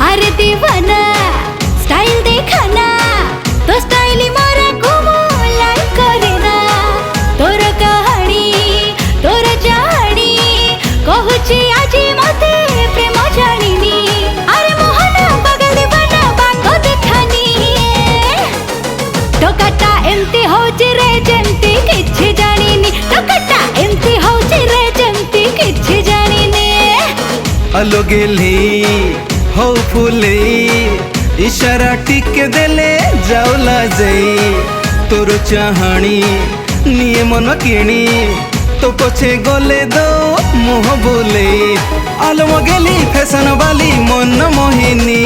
अरे दीवाना स्टाइल देखा ना तो स्टाइल मोरा घुमो लाइक करे ना तोर कहानी तोर जानी कहूची आज मते प्रेम जानिनी अरे मोहना बगल दीवाना बांगो देखानी टोकाटा एमती होची रे जेमती किछि जानिनी टोकाटा एमती होची रे जेमती किछि जानिनी आलो गेली हो फुले इशारा टिके देले जाऊला जाई तोर चाहानी निये मन किणी तो पछे गले दो मुह बोले आलम गेली फैशन वाली मन मोहिनी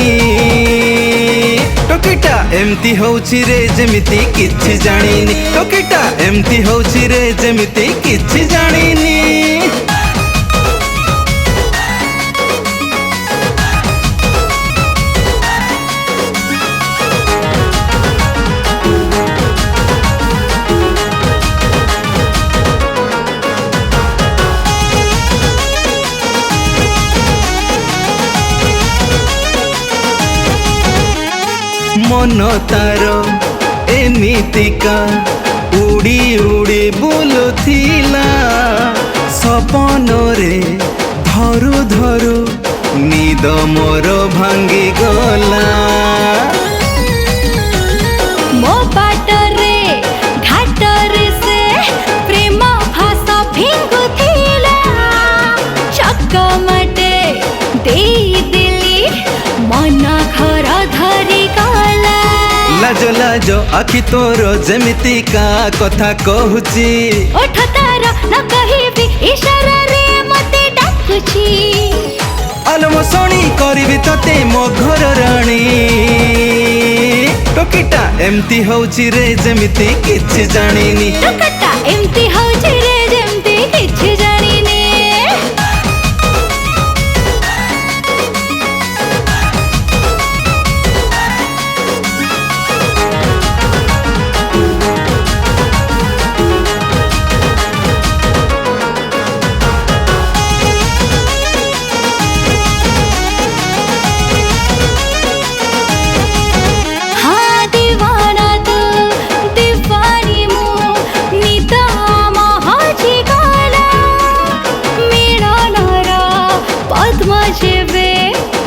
टोकीटा एमती होउछि रे जेमिति किछि जानिनी टोकीटा एमती होउछि रे जेमिति किछि जानिनी मन तार एमितिका उड़ी उड़ी बुलुथिला सपन रे धरु धरु निद मोर भांगी गला मो बाटरे घाटरे से प्रेम भाषा भिंगुथिला चकमटे देई दिली मन घर धरी गला लाज लाज आखि तोर जेमिति का कथा कहूची ओठ तार न कहिबी इशारा रे मते डाकुची आलम सोनी करिबी तते मो घर रानी टोकीटा एमती होउछि रे जेमिति किछि जानिनी टोकाटा एमती होउछि रे जेमती किछि जानिनी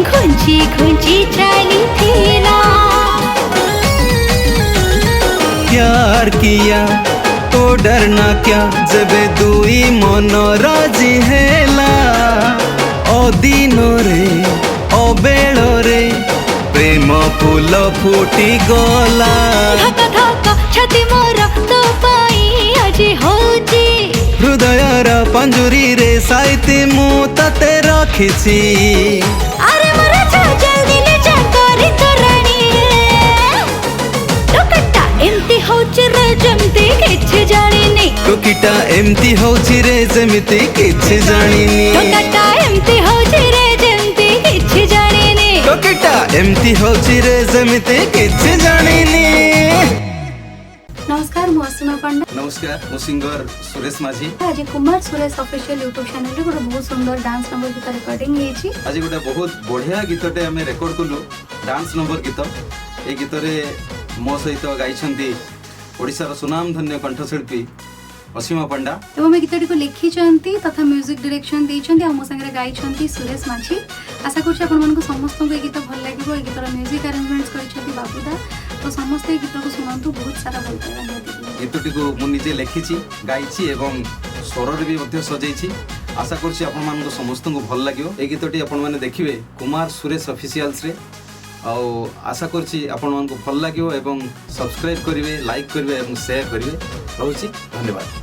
घुंची घुंची चली थीला प्यार किया तो डरना क्या जब दुई मन राजी हेला ओ दिन रे ओ बेल रे प्रेम फूल फुटी गला धक धक छाती मोर तो पाई आज होची हृदयर पंजुरी रे साइती मु तते रखिछि अरे मोरा जा जल्दी ले जा करी तो रानी टोकाटा एमती होची रे जेमती किछि जानिनी टोकीटा एमती होउछि रे जेमिति किछि जानिनी टोकाटा एमती होची रे जेमती किछि जानिनी टोकीटा एमती होउछि रे जेमिति किछि जानिनी नमस्कार मु असीमा पंडा नमस्कार मु सिंगर सुरेश माझी आज Kumar Suresh official YouTube channel रे गोटे बहुत सुंदर डांस नंबर गीत रिकॉर्डिंग हेची आज गोटे बहुत बढ़िया गीतटे आम रेकर्ड कलु डांस नंबर गीत ए गीत रे मो सहित गाइछंती ओडिसा सुनाम धन्य कंठशिल्पी असीमा पंडा एवं गीतटी को लिखी तथा म्यूजिक डायरेक्शन देइछंती मो संगे गाइछंती सुरेश माझी आशा करछि आपण मन को समस्त को गीत भल लागिवो गीतर म्यूजिक अरेंजमेंट्स करिछंती बाबूदा तो समस्त गीत को सुनंतु बहुत सारा भल पाइबा गीतटी को मु निजे लिखिछि गाइछि एवं स्वर रे भी मध्ये सजेइछि आशा करछि आपण मन को समस्त को भल लागिवो ए गीतटी आपण माने देखिबे कुमार सुरेश ऑफिशियल्स रे आशा करछि आपण मन को भल लागिवो एवं सब्सक्राइब करिवे लाइक करिवे एवं शेयर करिवे रहउछि धन्यवाद।